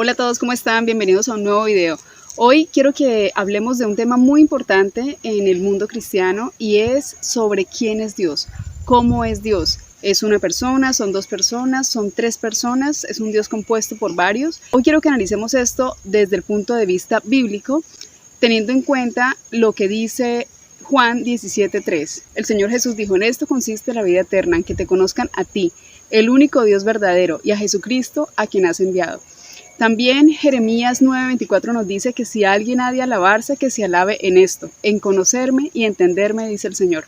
Hola a todos, ¿cómo están? Bienvenidos a un nuevo video. Hoy quiero que hablemos de un tema muy importante en el mundo cristiano y es sobre quién es Dios, cómo es Dios. ¿Es una persona? ¿Son dos personas? ¿Son tres personas? ¿Es un Dios compuesto por varios? Hoy quiero que analicemos esto desde el punto de vista bíblico, teniendo en cuenta lo que dice Juan 17:3. El Señor Jesús dijo: en esto consiste la vida eterna, en que te conozcan a ti, el único Dios verdadero, y a Jesucristo, a quien has enviado. También Jeremías 9:24 nos dice que si alguien ha de alabarse, que se alabe en esto, en conocerme y entenderme, dice el Señor.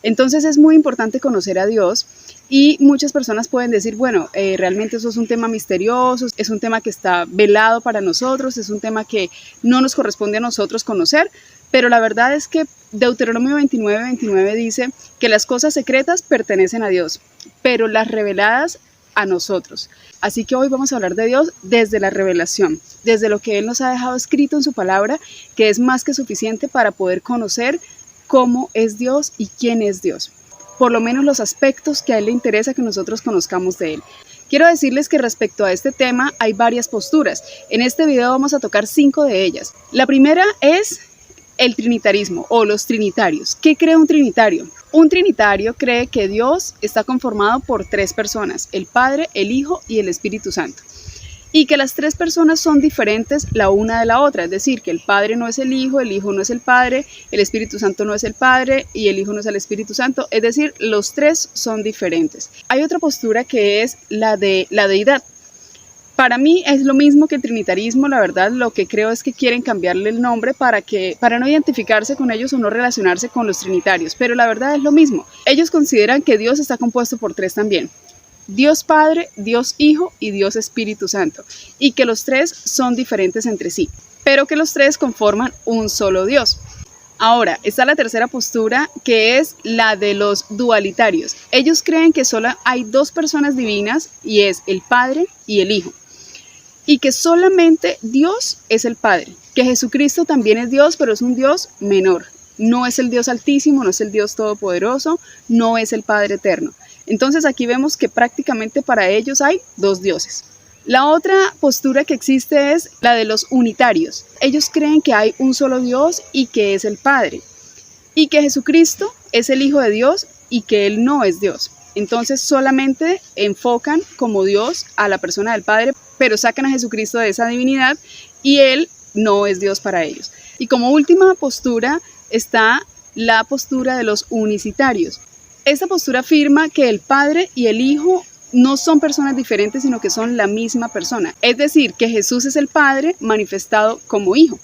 Entonces es muy importante conocer a Dios y muchas personas pueden decir, bueno, realmente eso es un tema misterioso, es un tema que está velado para nosotros, es un tema que no nos corresponde a nosotros conocer, pero la verdad es que Deuteronomio 29:29 dice que las cosas secretas pertenecen a Dios, pero las reveladas a nosotros. Así que hoy vamos a hablar de Dios desde la revelación, desde lo que Él nos ha dejado escrito en su palabra, que es más que suficiente para poder conocer cómo es Dios y quién es Dios. Por lo menos los aspectos que a Él le interesa que nosotros conozcamos de Él. Quiero decirles que respecto a este tema hay varias posturas. En este video vamos a tocar 5 de ellas. La primera es el trinitarismo o los trinitarios. ¿Qué cree un trinitario? Un trinitario cree que Dios está conformado por 3 personas, el Padre, el Hijo y el Espíritu Santo. Y que las 3 personas son diferentes la una de la otra, es decir, que el Padre no es el Hijo no es el Padre, el Espíritu Santo no es el Padre y el Hijo no es el Espíritu Santo, es decir, los 3 son diferentes. Hay otra postura que es la de la deidad. Para mí es lo mismo que el trinitarismo, la verdad. Lo que creo es que quieren cambiarle el nombre para no identificarse con ellos o no relacionarse con los trinitarios, pero la verdad es lo mismo. Ellos consideran que Dios está compuesto por 3 también: Dios Padre, Dios Hijo y Dios Espíritu Santo, y que los 3 son diferentes entre sí, pero que los 3 conforman un solo Dios. Ahora, está la tercera postura, que es la de los dualitarios. Ellos creen que solo hay 2 personas divinas y es el Padre y el Hijo, y que solamente Dios es el Padre, que Jesucristo también es Dios, pero es un Dios menor. No es el Dios altísimo, no es el Dios todopoderoso, no es el Padre eterno. Entonces aquí vemos que prácticamente para ellos hay 2 dioses. La otra postura que existe es la de los unitarios. Ellos creen que hay un solo Dios y que es el Padre, y que Jesucristo es el Hijo de Dios y que Él no es Dios. Entonces solamente enfocan como Dios a la persona del Padre, pero sacan a Jesucristo de esa divinidad y Él no es Dios para ellos. Y como última postura está la postura de los unicitarios. Esta postura afirma que el Padre y el Hijo no son personas diferentes, sino que son la misma persona. Es decir, que Jesús es el Padre manifestado como Hijo.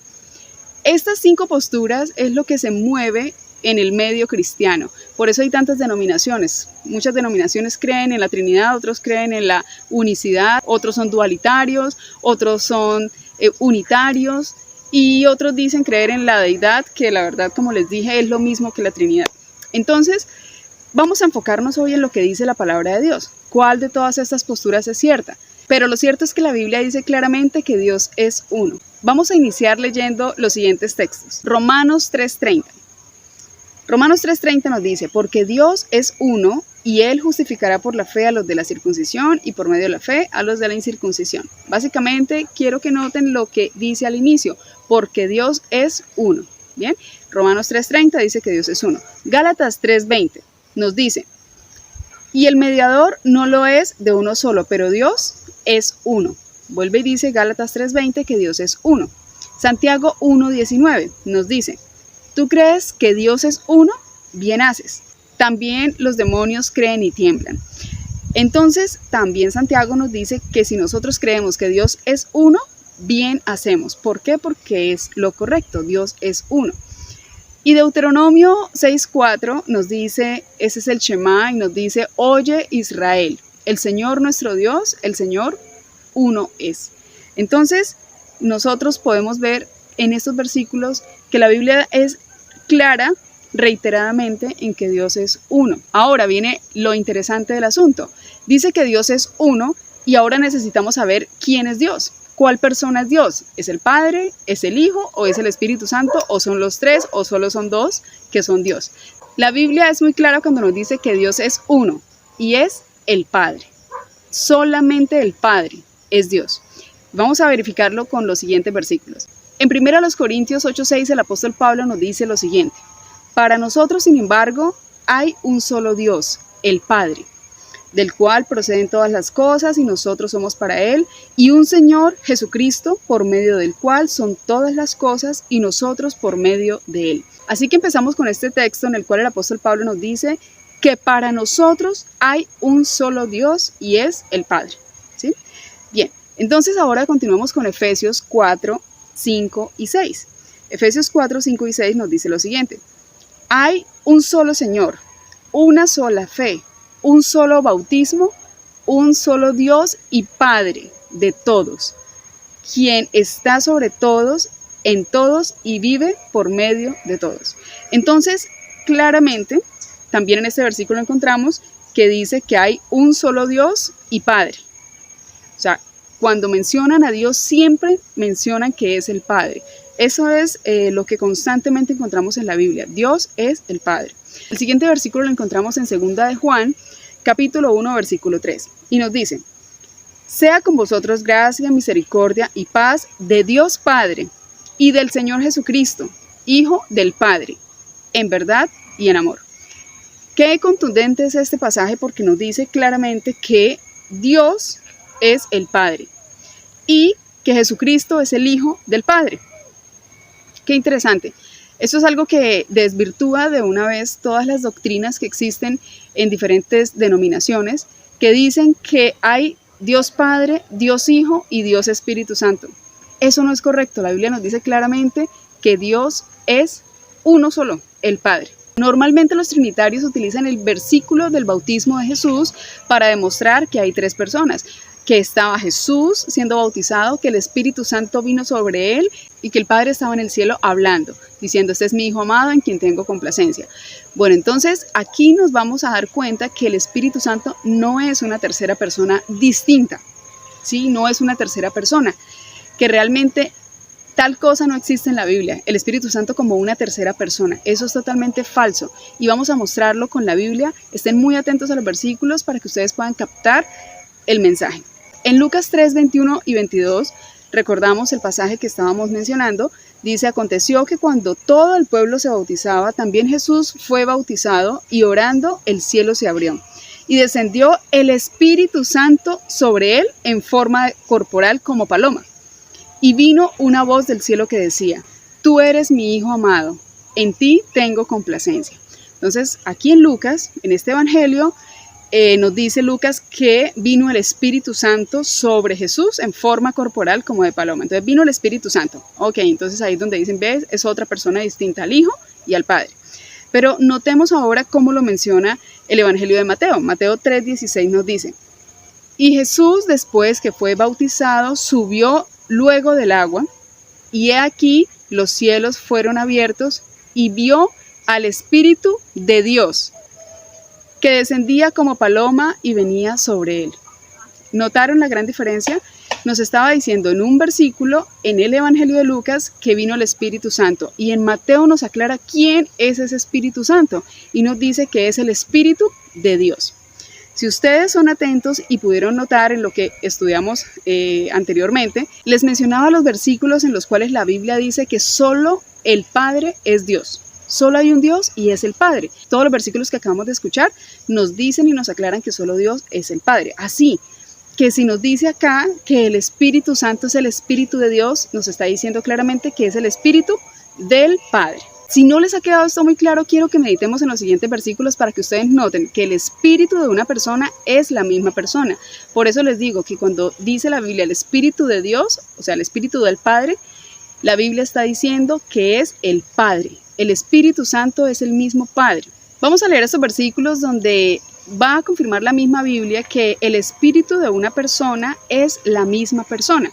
Estas 5 posturas es lo que se mueve en el medio cristiano. Por eso hay tantas denominaciones. Muchas denominaciones creen en la Trinidad, otros creen en la unicidad, otros son dualitarios, otros son unitarios y otros dicen creer en la deidad, que la verdad, como les dije, es lo mismo que la Trinidad. Entonces, vamos a enfocarnos hoy en lo que dice la palabra de Dios. ¿Cuál de todas estas posturas es cierta? Pero lo cierto es que la Biblia dice claramente que Dios es uno. Vamos a iniciar leyendo los siguientes textos. Romanos 3:30. Romanos 3:30 nos dice: porque Dios es uno y Él justificará por la fe a los de la circuncisión y por medio de la fe a los de la incircuncisión. Básicamente quiero que noten lo que dice al inicio: porque Dios es uno. Bien, Romanos 3:30 dice que Dios es uno. Gálatas 3:20 nos dice: y el mediador no lo es de uno solo, pero Dios es uno. Vuelve y dice Gálatas 3:20 que Dios es uno. Santiago 1:19 nos dice: ¿tú crees que Dios es uno? Bien haces. También los demonios creen y tiemblan. Entonces, también Santiago nos dice que si nosotros creemos que Dios es uno, bien hacemos. ¿Por qué? Porque es lo correcto. Dios es uno. Y Deuteronomio 6:4 nos dice, ese es el Shema, y nos dice: oye Israel, el Señor nuestro Dios, el Señor uno es. Entonces, nosotros podemos ver en estos versículos que la Biblia es clara reiteradamente en que Dios es uno. Ahora viene lo interesante del asunto. Dice que Dios es uno y ahora necesitamos saber quién es Dios. ¿Cuál persona es Dios? ¿Es el Padre? ¿Es el Hijo? ¿O es el Espíritu Santo? ¿O son los 3? ¿O solo son 2 que son Dios? La Biblia es muy clara cuando nos dice que Dios es uno y es el Padre. Solamente el Padre es Dios. Vamos a verificarlo con los siguientes versículos. En 1 Corintios 8:6 el apóstol Pablo nos dice lo siguiente: para nosotros, sin embargo, hay un solo Dios, el Padre, del cual proceden todas las cosas y nosotros somos para Él, y un Señor, Jesucristo, por medio del cual son todas las cosas y nosotros por medio de Él. Así que empezamos con este texto en el cual el apóstol Pablo nos dice que para nosotros hay un solo Dios y es el Padre. ¿Sí? Bien, entonces ahora continuamos con Efesios 4, 5 y 6. Efesios 4, 5 y 6 nos dice lo siguiente: hay un solo Señor, una sola fe, un solo bautismo, un solo Dios y Padre de todos, quien está sobre todos, en todos y vive por medio de todos. Entonces, claramente, también en este versículo encontramos que dice que hay un solo Dios y Padre. O sea, cuando mencionan a Dios siempre mencionan que es el Padre. Eso es lo que constantemente encontramos en la Biblia. Dios es el Padre. El siguiente versículo lo encontramos en 2 de Juan, capítulo 1, versículo 3. Y nos dice: sea con vosotros gracia, misericordia y paz de Dios Padre y del Señor Jesucristo, Hijo del Padre, en verdad y en amor. Qué contundente es este pasaje, porque nos dice claramente que Dios es el Padre y que Jesucristo es el Hijo del Padre. Qué interesante. Esto es algo que desvirtúa de una vez todas las doctrinas que existen en diferentes denominaciones, que dicen que hay Dios Padre, Dios Hijo y Dios Espíritu Santo. Eso no es correcto. La Biblia nos dice claramente que Dios es uno solo, el Padre. Normalmente los trinitarios utilizan el versículo del bautismo de Jesús para demostrar que hay tres personas, que estaba Jesús siendo bautizado, que el Espíritu Santo vino sobre él y que el Padre estaba en el cielo hablando, diciendo: este es mi Hijo amado en quien tengo complacencia. Bueno, entonces aquí nos vamos a dar cuenta que el Espíritu Santo no es una tercera persona distinta, ¿sí? No es una tercera persona, que realmente tal cosa no existe en la Biblia, el Espíritu Santo como una tercera persona. Eso es totalmente falso y vamos a mostrarlo con la Biblia. Estén muy atentos a los versículos para que ustedes puedan captar el mensaje. En Lucas 3, 21 y 22, recordamos el pasaje que estábamos mencionando, dice: aconteció que cuando todo el pueblo se bautizaba, también Jesús fue bautizado, y orando el cielo se abrió, y descendió el Espíritu Santo sobre él en forma corporal como paloma. Y vino una voz del cielo que decía: tú eres mi Hijo amado, en ti tengo complacencia. Entonces, aquí en Lucas, en este evangelio, nos dice Lucas que vino el Espíritu Santo sobre Jesús en forma corporal como de paloma. Entonces vino el Espíritu Santo. Ok, entonces ahí es donde dicen: ves, es otra persona distinta al Hijo y al Padre. Pero notemos ahora cómo lo menciona el Evangelio de Mateo. Mateo 3:16 nos dice: y Jesús, después que fue bautizado, subió luego del agua, y he aquí los cielos fueron abiertos, y vio al Espíritu de Dios, que descendía como paloma y venía sobre él. ¿Notaron la gran diferencia? Nos estaba diciendo en un versículo, en el Evangelio de Lucas, que vino el Espíritu Santo, y en Mateo nos aclara quién es ese Espíritu Santo, y nos dice que es el Espíritu de Dios. Si ustedes son atentos y pudieron notar en lo que estudiamos anteriormente, les mencionaba los versículos en los cuales la Biblia dice que solo el Padre es Dios. Solo hay un Dios y es el Padre. Todos los versículos que acabamos de escuchar nos dicen y nos aclaran que solo Dios es el Padre. Así que si nos dice acá que el Espíritu Santo es el Espíritu de Dios, nos está diciendo claramente que es el Espíritu del Padre. Si no les ha quedado esto muy claro, quiero que meditemos en los siguientes versículos para que ustedes noten que el espíritu de una persona es la misma persona. Por eso les digo que cuando dice la Biblia el Espíritu de Dios, o sea, el Espíritu del Padre, la Biblia está diciendo que es el Padre. El Espíritu Santo es el mismo Padre. Vamos a leer estos versículos donde va a confirmar la misma Biblia que el espíritu de una persona es la misma persona.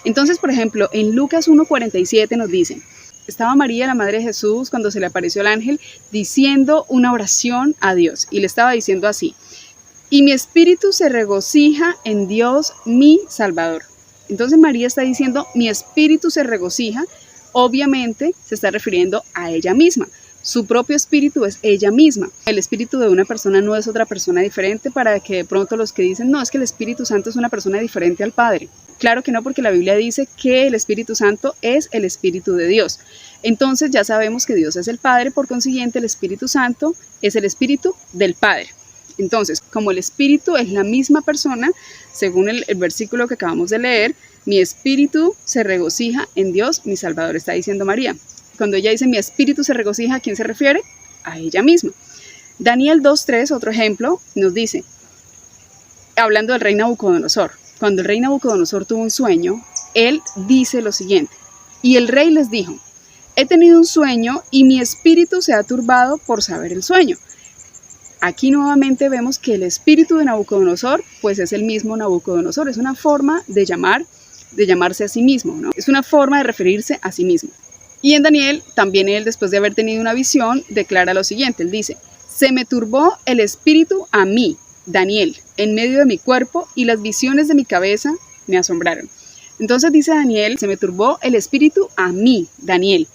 Entonces, por ejemplo, en Lucas 1:47 nos dice: estaba María, la madre de Jesús, cuando se le apareció el ángel, diciendo una oración a Dios. Y le estaba diciendo así: y mi espíritu se regocija en Dios mi Salvador. Entonces María está diciendo: mi espíritu se regocija. Obviamente se está refiriendo a ella misma. Su propio espíritu es ella misma. El espíritu de una persona no es otra persona diferente, para que de pronto los que dicen: no, es que el Espíritu Santo es una persona diferente al Padre. Claro que no, porque la Biblia dice que el Espíritu Santo es el Espíritu de Dios. Entonces ya sabemos que Dios es el Padre, por consiguiente el Espíritu Santo es el Espíritu del Padre. Entonces, como el Espíritu es la misma persona, según el versículo que acabamos de leer, mi espíritu se regocija en Dios, mi Salvador, está diciendo María. Cuando ella dice mi espíritu se regocija, ¿a quién se refiere? A ella misma. Daniel 2:3, otro ejemplo, nos dice, hablando del rey Nabucodonosor, cuando el rey Nabucodonosor tuvo un sueño, él dice lo siguiente, y el rey les dijo, he tenido un sueño y mi espíritu se ha turbado por saber el sueño. Aquí nuevamente vemos que el espíritu de Nabucodonosor, pues es el mismo Nabucodonosor, es una forma de llamarse a sí mismo, ¿no? Es una forma de referirse a sí mismo. Y en Daniel, también él, después de haber tenido una visión, declara lo siguiente, él dice, se me turbó el espíritu a mí, Daniel, en medio de mi cuerpo, y las visiones de mi cabeza me asombraron. Entonces dice Daniel, se me turbó el espíritu a mí, Daniel.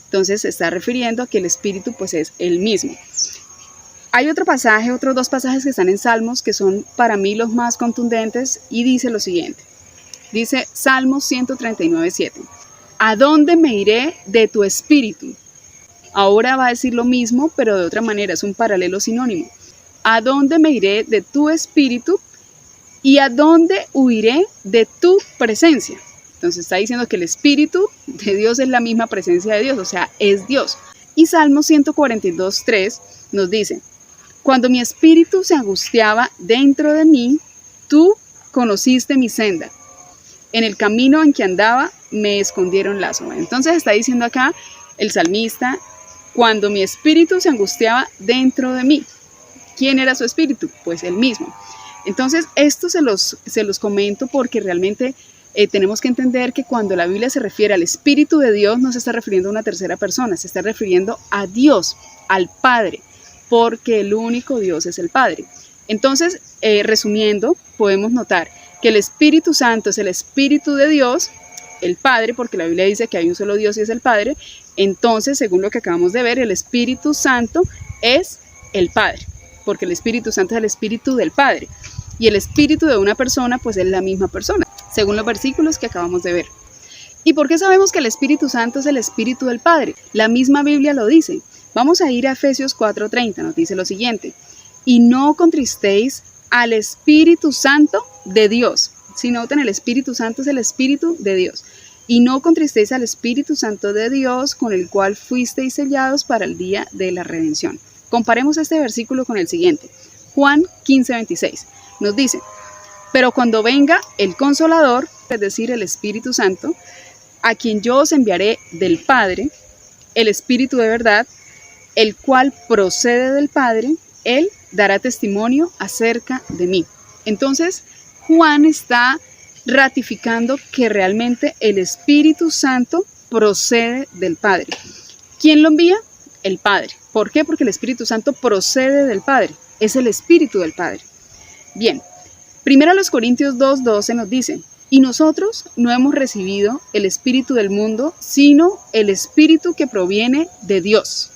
Entonces se está refiriendo a que el espíritu pues es el mismo. Hay otro pasaje, otros dos pasajes que están en Salmos que son para mí los más contundentes y dice lo siguiente. Dice Salmos 139:7. ¿A dónde me iré de tu espíritu? Ahora va a decir lo mismo, pero de otra manera, es un paralelo sinónimo. ¿A dónde me iré de tu espíritu? ¿Y a dónde huiré de tu presencia? Entonces está diciendo que el espíritu de Dios es la misma presencia de Dios, o sea, es Dios. Y Salmos 142:3 nos dice, cuando mi espíritu se angustiaba dentro de mí, tú conociste mi senda. En el camino en que andaba, me escondieron lazo. Entonces está diciendo acá el salmista, cuando mi espíritu se angustiaba dentro de mí. ¿Quién era su espíritu? Pues él mismo. Entonces esto se los comento porque realmente tenemos que entender que cuando la Biblia se refiere al Espíritu de Dios, no se está refiriendo a una tercera persona, se está refiriendo a Dios, al Padre, porque el único Dios es el Padre. Entonces, resumiendo, podemos notar que el Espíritu Santo es el Espíritu de Dios, el Padre, porque la Biblia dice que hay un solo Dios y es el Padre. Entonces, según lo que acabamos de ver, el Espíritu Santo es el Padre, porque el Espíritu Santo es el Espíritu del Padre. Y el espíritu de una persona, pues es la misma persona, según los versículos que acabamos de ver. ¿Y por qué sabemos que el Espíritu Santo es el Espíritu del Padre? La misma Biblia lo dice. Vamos a ir a Efesios 4:30, nos dice lo siguiente. Y no contristéis al Espíritu Santo de Dios. Si noten, el Espíritu Santo es el Espíritu de Dios. Y no contristéis al Espíritu Santo de Dios, con el cual fuisteis sellados para el día de la redención. Comparemos este versículo con el siguiente. Juan 15:26. Nos dice, pero cuando venga el Consolador, es decir, el Espíritu Santo, a quien yo os enviaré del Padre, el Espíritu de verdad, el cual procede del Padre, él dará testimonio acerca de mí. Entonces, Juan está ratificando que realmente el Espíritu Santo procede del Padre. ¿Quién lo envía? El Padre. ¿Por qué? Porque el Espíritu Santo procede del Padre, es el Espíritu del Padre. Bien, 1 Corintios 2:12 nos dice, y nosotros no hemos recibido el espíritu del mundo, sino el espíritu que proviene de Dios.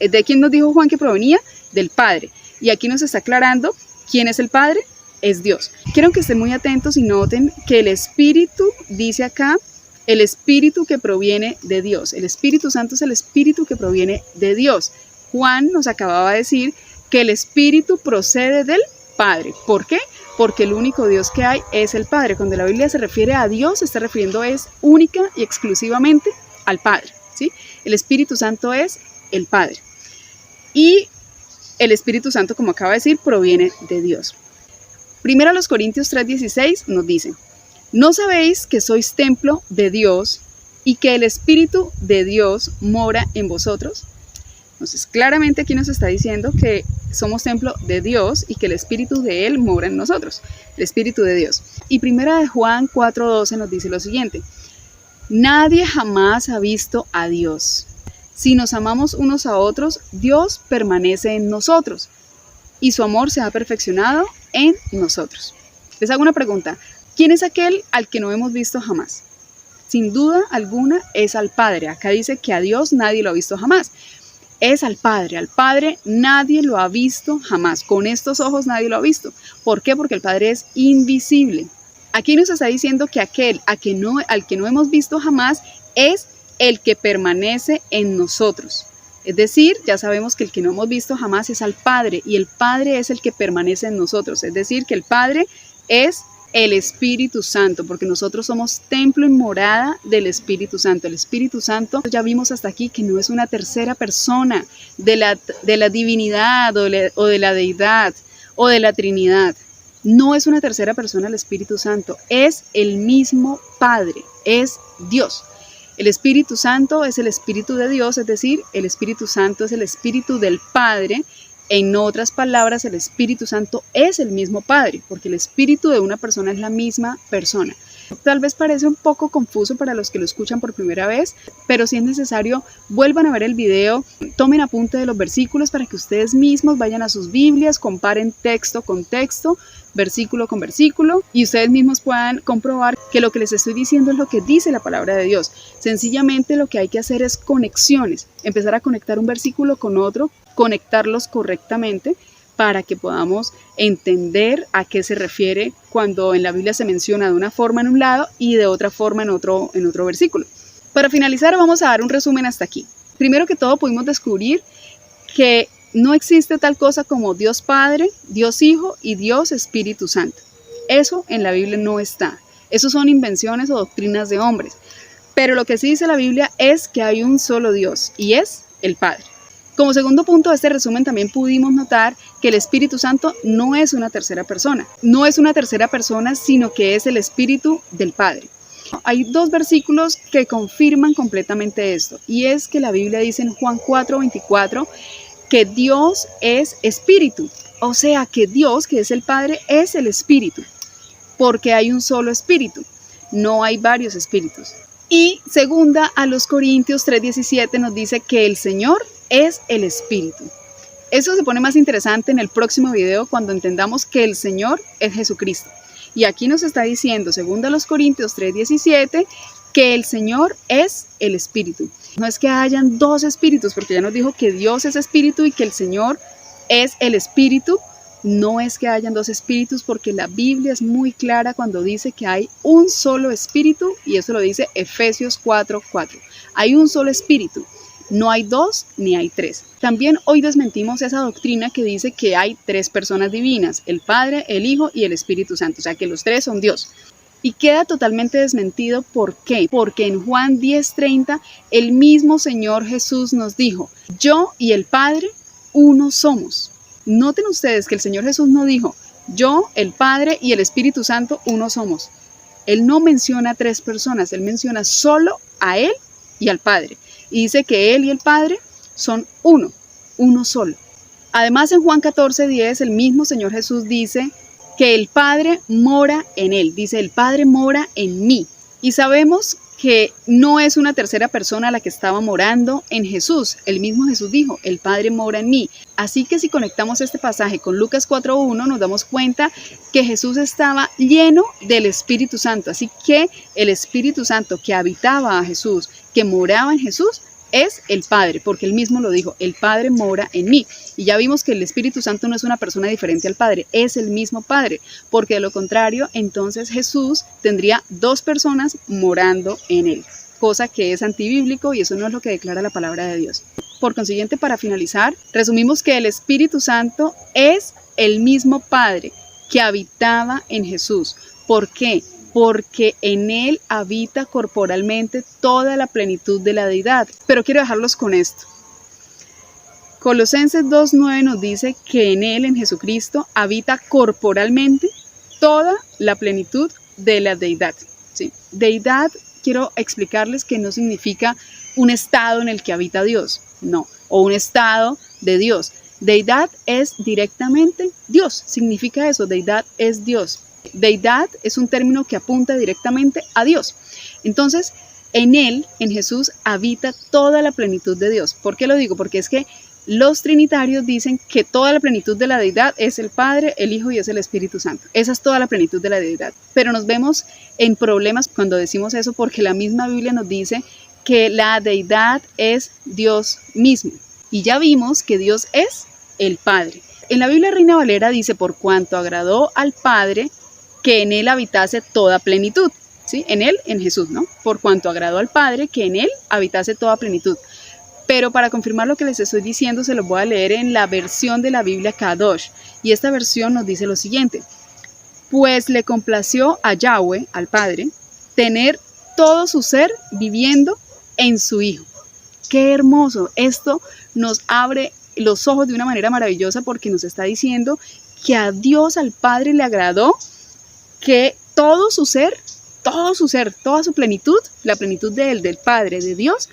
¿De quién nos dijo Juan que provenía? Del Padre. Y aquí nos está aclarando quién es el Padre, es Dios. Quiero que estén muy atentos y noten que el espíritu, dice acá, el espíritu que proviene de Dios. El Espíritu Santo es el espíritu que proviene de Dios. Juan nos acababa de decir que el espíritu procede del Padre. ¿Por qué? Porque el único Dios que hay es el Padre. Cuando la Biblia se refiere a Dios, se está refiriendo es única y exclusivamente al Padre, ¿sí? El Espíritu Santo es el Padre. Y el Espíritu Santo, como acaba de decir, proviene de Dios. 1 Corintios 3:16 nos dice, ¿no sabéis que sois templo de Dios y que el Espíritu de Dios mora en vosotros? Entonces, claramente aquí nos está diciendo que somos templo de Dios y que el Espíritu de Él mora en nosotros, el Espíritu de Dios. Y 1 Juan 4:12 nos dice lo siguiente, nadie jamás ha visto a Dios. Si nos amamos unos a otros, Dios permanece en nosotros y su amor se ha perfeccionado en nosotros. Les hago una pregunta, ¿quién es aquel al que no hemos visto jamás? Sin duda alguna es al Padre. Acá dice que a Dios nadie lo ha visto jamás. Es al Padre nadie lo ha visto jamás, con estos ojos nadie lo ha visto. ¿Por qué? Porque el Padre es invisible. Aquí nos está diciendo que aquel al que no hemos visto jamás es el que permanece en nosotros. Es decir, ya sabemos que el que no hemos visto jamás es al Padre, y el Padre es el que permanece en nosotros. Es decir, que el Padre es el Espíritu Santo, porque nosotros somos templo y morada del Espíritu Santo. El Espíritu Santo, ya vimos hasta aquí que no es una tercera persona de la divinidad o de la deidad o de la Trinidad. No es una tercera persona el Espíritu Santo, es el mismo Padre, es Dios. El Espíritu Santo es el Espíritu de Dios, es decir, el Espíritu Santo es el Espíritu del Padre. En otras palabras, el Espíritu Santo es el mismo Padre, porque el espíritu de una persona es la misma persona. Tal vez parece un poco confuso para los que lo escuchan por primera vez, pero si es necesario, vuelvan a ver el video, tomen apunte de los versículos para que ustedes mismos vayan a sus Biblias, comparen texto con texto, versículo con versículo, y ustedes mismos puedan comprobar que lo que les estoy diciendo es lo que dice la palabra de Dios. Sencillamente lo que hay que hacer es conexiones, empezar a conectar un versículo con otro, conectarlos correctamente, para que podamos entender a qué se refiere cuando en la Biblia se menciona de una forma en un lado y de otra forma en otro versículo. Para finalizar, vamos a dar un resumen hasta aquí. Primero que todo, pudimos descubrir que no existe tal cosa como Dios Padre, Dios Hijo y Dios Espíritu Santo. Eso en la Biblia no está. Eso son invenciones o doctrinas de hombres. Pero lo que sí dice la Biblia es que hay un solo Dios y es el Padre. Como segundo punto de este resumen también pudimos notar que el Espíritu Santo no es una tercera persona. No es una tercera persona, sino que es el Espíritu del Padre. Hay dos versículos que confirman completamente esto. Y es que la Biblia dice en Juan 4:24 que Dios es Espíritu. O sea que Dios, que es el Padre, es el Espíritu. Porque hay un solo Espíritu. No hay varios espíritus. Y segunda a los Corintios 3:17 nos dice que el Señor es el Espíritu. Eso se pone más interesante en el próximo video cuando entendamos que el Señor es Jesucristo. Y aquí nos está diciendo, segundo a los Corintios 3:17, que el Señor es el Espíritu. No es que hayan dos espíritus, porque ya nos dijo que Dios es Espíritu y que el Señor es el Espíritu. No es que hayan dos espíritus, porque la Biblia es muy clara cuando dice que hay un solo espíritu, y eso lo dice Efesios 4:4. Hay un solo espíritu. No hay dos ni hay tres. También hoy desmentimos esa doctrina que dice que hay tres personas divinas, el Padre, el Hijo y el Espíritu Santo, o sea que los tres son Dios. Y queda totalmente desmentido. ¿Por qué? Porque en Juan 10:30 el mismo Señor Jesús nos dijo, yo y el Padre uno somos. Noten ustedes que el Señor Jesús no dijo, yo, el Padre y el Espíritu Santo uno somos. Él no menciona a tres personas, Él menciona solo a Él y al Padre. Y dice que Él y el Padre son uno solo. Además, en Juan 14:10, el mismo Señor Jesús dice que el Padre mora en Él. Dice, el Padre mora en mí. Y sabemos que no es una tercera persona la que estaba morando en Jesús. El mismo Jesús dijo, el Padre mora en mí. Así que si conectamos este pasaje con Lucas 4:1, nos damos cuenta que Jesús estaba lleno del Espíritu Santo. Así que el Espíritu Santo que habitaba a Jesús, que moraba en Jesús, es el Padre, porque él mismo lo dijo, el Padre mora en mí. Y ya vimos que el Espíritu Santo no es una persona diferente al Padre, es el mismo Padre, porque de lo contrario, entonces Jesús tendría dos personas morando en él, cosa que es antibíblico y eso no es lo que declara la palabra de Dios. Por consiguiente, para finalizar, resumimos que el Espíritu Santo es el mismo Padre que habitaba en Jesús. ¿Por qué? Porque en Él habita corporalmente toda la plenitud de la deidad. Pero quiero dejarlos con esto. Colosenses 2:9 nos dice que en Él, en Jesucristo, habita corporalmente toda la plenitud de la deidad. ¿Sí? Deidad, quiero explicarles que no significa un estado en el que habita Dios, no, o un estado de Dios. Deidad es directamente Dios, significa eso, deidad es Dios. Deidad es un término que apunta directamente a Dios. Entonces, en Él, en Jesús, habita toda la plenitud de Dios. ¿Por qué lo digo? Porque es que los trinitarios dicen que toda la plenitud de la deidad es el Padre, el Hijo y es el Espíritu Santo. Esa es toda la plenitud de la deidad. Pero nos vemos en problemas cuando decimos eso, porque la misma Biblia nos dice que la deidad es Dios mismo. Y ya vimos que Dios es el Padre. En la Biblia Reina Valera dice, por cuanto agradó al Padre que en él habitase toda plenitud. ¿Sí? En él, en Jesús, ¿no? Por cuanto agradó al Padre que en él habitase toda plenitud. Pero para confirmar lo que les estoy diciendo, se los voy a leer en la versión de la Biblia Kadosh. Y esta versión nos dice lo siguiente: pues le complació a Yahweh, al Padre, tener todo su ser viviendo en su Hijo. ¡Qué hermoso! Esto nos abre los ojos de una manera maravillosa, porque nos está diciendo que a Dios, al Padre, le agradó que todo su ser, toda su plenitud, la plenitud de él, del Padre, de Dios,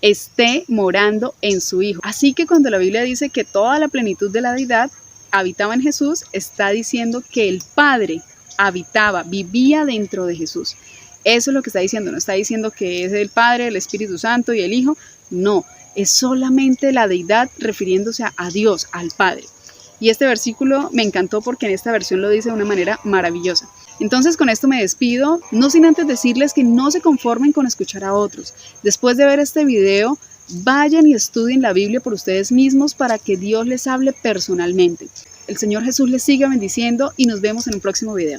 esté morando en su Hijo. Así que cuando la Biblia dice que toda la plenitud de la deidad habitaba en Jesús, está diciendo que el Padre habitaba, vivía dentro de Jesús. Eso es lo que está diciendo. No está diciendo que es el Padre, el Espíritu Santo y el Hijo. No, es solamente la deidad refiriéndose a Dios, al Padre. Y este versículo me encantó porque en esta versión lo dice de una manera maravillosa. Entonces con esto me despido, no sin antes decirles que no se conformen con escuchar a otros. Después de ver este video, vayan y estudien la Biblia por ustedes mismos para que Dios les hable personalmente. El Señor Jesús les siga bendiciendo y nos vemos en un próximo video.